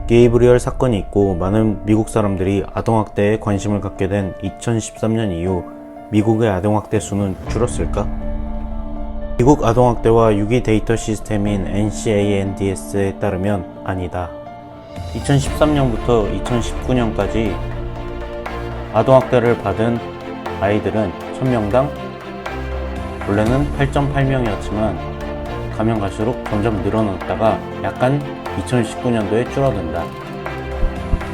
게이브리얼 사건이 있고 많은 미국 사람들이 아동학대에 관심을 갖게 된 2013년 이후 미국의 아동학대 수는 줄었을까? 미국 아동학대와 유기 데이터 시스템인 NCANDS에 따르면 아니다. 2013년부터 2019년까지 아동학대를 받은 아이들은 1000명당 원래는 8.8명이었지만 가면 갈수록 점점 늘어났다가 약간 2019년도에 줄어든다.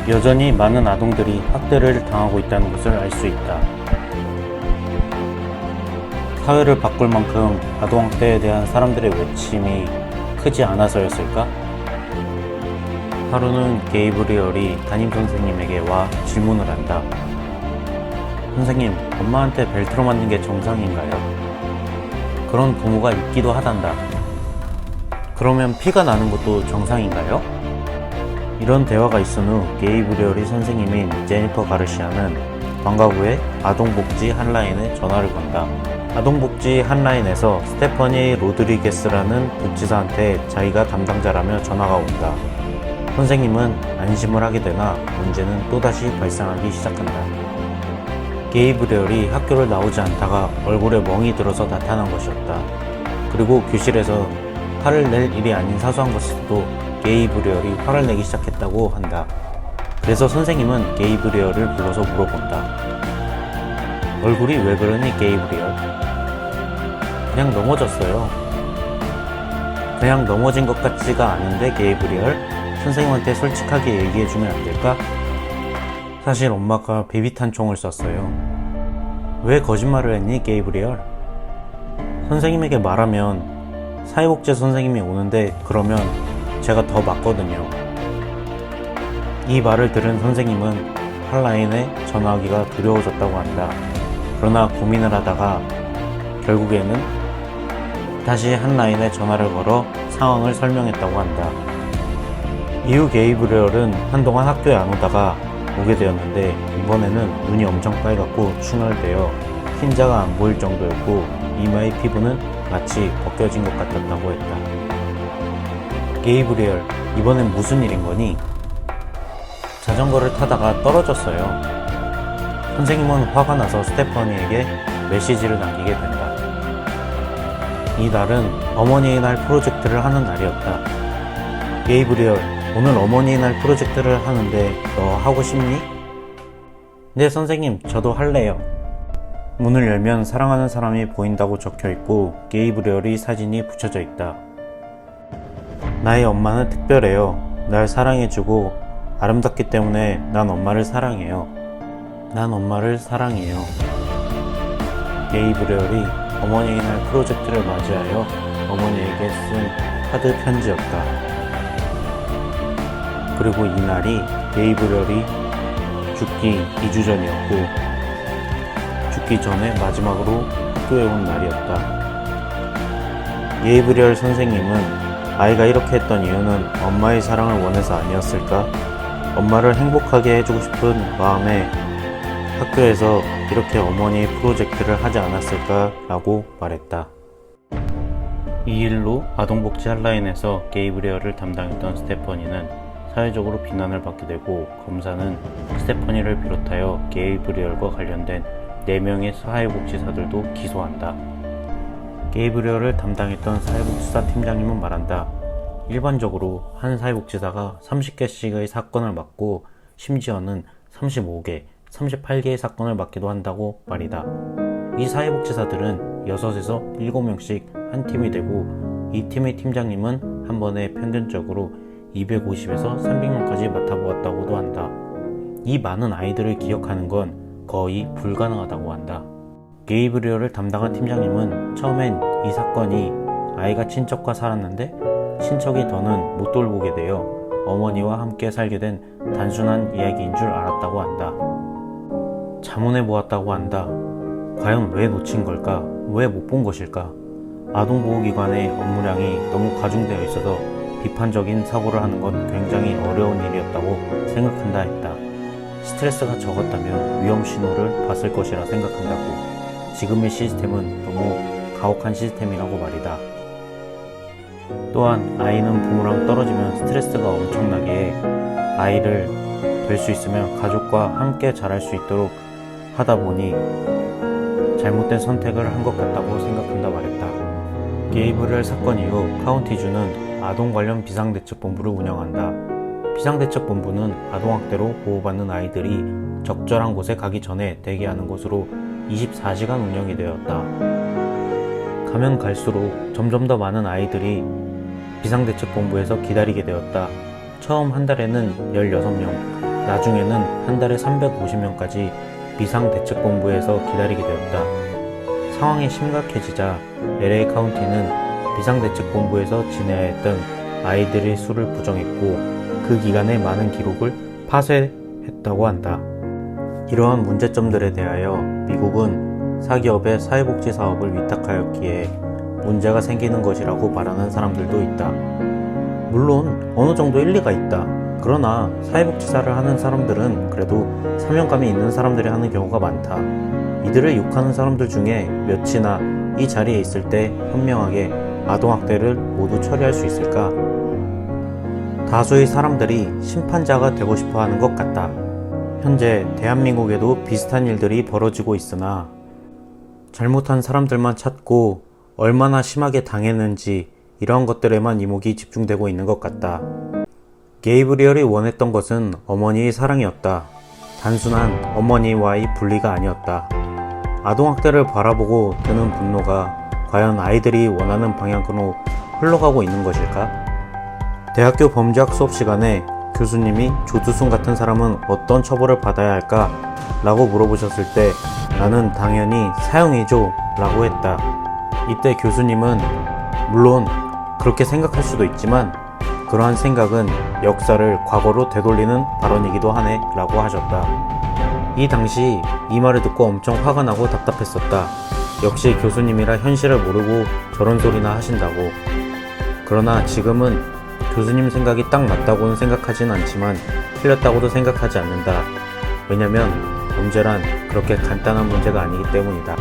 여전히 많은 아동들이 학대를 당하고 있다는 것을 알 수 있다. 사회를 바꿀 만큼 아동학대에 대한 사람들의 외침이 크지 않아서였을까? 하루는 게이브리얼이 담임선생님에게 와 질문을 한다. 선생님, 엄마한테 벨트로 맞는 게 정상인가요? 그런 부모가 있기도 하단다. 그러면 피가 나는 것도 정상인가요? 이런 대화가 있은 후 게이브리얼의 선생님인 제니퍼 가르시아는 방과 후에 아동복지 한라인에 전화를 건다. 아동복지 한라인에서 스테퍼니 로드리게스라는 복지사한테 자기가 담당자라며 전화가 온다. 선생님은 안심을 하게 되나 문제는 또다시 발생하기 시작한다. 게이브리얼이 학교를 나오지 않다가 얼굴에 멍이 들어서 나타난 것이었다. 그리고 교실에서 화를 낼 일이 아닌 사소한 것에서도 게이브리얼이 화를 내기 시작했다고 한다. 그래서 선생님은 게이브리얼을 불러서 물어본다. 얼굴이 왜 그러니 게이브리얼? 그냥 넘어졌어요. 그냥 넘어진 것 같지가 않은데 게이브리얼? 선생님한테 솔직하게 얘기해주면 안 될까? 사실 엄마가 베비탄총을 쐈어요. 왜 거짓말을 했니 게이브리얼? 선생님에게 말하면 사회복지 선생님이 오는데 그러면 제가 더 맞거든요. 이 말을 들은 선생님은 한라인에 전화하기가 두려워졌다고 한다. 그러나 고민을 하다가 결국에는 다시 한라인에 전화를 걸어 상황을 설명했다고 한다. 이후 게이브리얼은 한동안 학교에 안 오다가 오게 되었는데 이번에는 눈이 엄청 빨갛고 충혈되어 흰자가 안 보일 정도였고 이마의 피부는 마치 벗겨진 것 같았다고 했다. 게이브리얼, 이번엔 무슨 일인 거니? 자전거를 타다가 떨어졌어요. 선생님은 화가 나서 스테퍼니에게 메시지를 남기게 된다. 이 날은 어머니의 날 프로젝트를 하는 날이었다. 게이브리얼, 오늘 어머니의 날 프로젝트를 하는데 너 하고 싶니? 네 선생님, 저도 할래요. 문을 열면 사랑하는 사람이 보인다고 적혀있고 게이브리얼의 사진이 붙여져 있다. 나의 엄마는 특별해요. 날 사랑해주고 아름답기 때문에 난 엄마를 사랑해요. 난 엄마를 사랑해요. 게이브리얼이 어머니의 날 프로젝트를 맞이하여 어머니에게 쓴 카드 편지였다. 그리고 이날이 게이브리얼이 죽기 2주 전이었고 죽기 전에 마지막으로 학교에 온 날이었다. 게이브리얼 선생님은 아이가 이렇게 했던 이유는 엄마의 사랑을 원해서 아니었을까? 엄마를 행복하게 해주고 싶은 마음에 학교에서 이렇게 어머니의 프로젝트를 하지 않았을까? 라고 말했다. 이 일로 아동복지 한라인에서 게이브리얼을 담당했던 스테퍼니는 사회적으로 비난을 받게 되고 검사는 스테퍼니를 비롯하여 게이브리얼과 관련된 4명의 사회복지사들도 기소한다. 게이브리얼을 담당했던 사회복지사 팀장님은 말한다. 일반적으로 한 사회복지사가 30개씩의 사건을 맡고 심지어는 35개, 38개의 사건을 맡기도 한다고 말이다. 이 사회복지사들은 6에서 7명씩 한 팀이 되고 이 팀의 팀장님은 한 번에 평균적으로 250에서 300명까지 맡아보았다고도 한다. 이 많은 아이들을 기억하는 건 거의 불가능하다고 한다. 게이브리얼을 담당한 팀장님은 처음엔 이 사건이 아이가 친척과 살았는데 친척이 더는 못 돌보게 되어 어머니와 함께 살게 된 단순한 이야기인 줄 알았다고 한다. 자문해 보았다고 한다. 과연 왜 놓친 걸까? 왜 못 본 것일까? 아동보호기관의 업무량이 너무 과중되어 있어서 비판적인 사고를 하는 건 굉장히 어려운 일이었다고 생각한다 했다. 스트레스가 적었다면 위험 신호를 봤을 것이라 생각한다고. 지금의 시스템은 너무 가혹한 시스템이라고 말이다. 또한 아이는 부모랑 떨어지면 스트레스가 엄청나게 아이를 될 수 있으면 가족과 함께 자랄 수 있도록 하다 보니 잘못된 선택을 한 것 같다고 생각한다 말했다. 게이브리엘 사건 이후 카운티주는 아동 관련 비상대책본부를 운영한다. 비상대책본부는 아동학대로 보호받는 아이들이 적절한 곳에 가기 전에 대기하는 곳으로 24시간 운영이 되었다. 가면 갈수록 점점 더 많은 아이들이 비상대책본부에서 기다리게 되었다. 처음 한 달에는 16명, 나중에는 한 달에 350명까지 비상대책본부에서 기다리게 되었다. 상황이 심각해지자 LA 카운티는 비상대책본부에서 지내야 했던 아이들의 수를 부정했고 그 기간의 많은 기록을 파쇄했다고 한다. 이러한 문제점들에 대하여 미국은 사기업에 사회복지 사업을 위탁하였기에 문제가 생기는 것이라고 말하는 사람들도 있다. 물론 어느 정도 일리가 있다. 그러나 사회복지사를 하는 사람들은 그래도 사명감이 있는 사람들이 하는 경우가 많다. 이들을 욕하는 사람들 중에 몇이나 이 자리에 있을 때 현명하게 아동학대를 모두 처리할 수 있을까? 다수의 사람들이 심판자가 되고 싶어 하는 것 같다. 현재 대한민국에도 비슷한 일들이 벌어지고 있으나 잘못한 사람들만 찾고 얼마나 심하게 당했는지 이러한 것들에만 이목이 집중되고 있는 것 같다. 게이브리엘이 원했던 것은 어머니의 사랑이었다. 단순한 어머니와의 분리가 아니었다. 아동학대를 바라보고 드는 분노가 과연 아이들이 원하는 방향으로 흘러가고 있는 것일까? 대학교 범죄학 수업 시간에 교수님이 조두순 같은 사람은 어떤 처벌을 받아야 할까? 라고 물어보셨을 때 나는 당연히 사형이죠 라고 했다. 이때 교수님은 물론 그렇게 생각할 수도 있지만 그러한 생각은 역사를 과거로 되돌리는 발언이기도 하네 라고 하셨다. 이 당시 이 말을 듣고 엄청 화가 나고 답답했었다. 역시 교수님이라 현실을 모르고 저런 소리나 하신다고. 그러나 지금은 교수님 생각이 딱 맞다고는 생각하진 않지만 틀렸다고도 생각하지 않는다. 왜냐면 범죄란 그렇게 간단한 문제가 아니기 때문이다.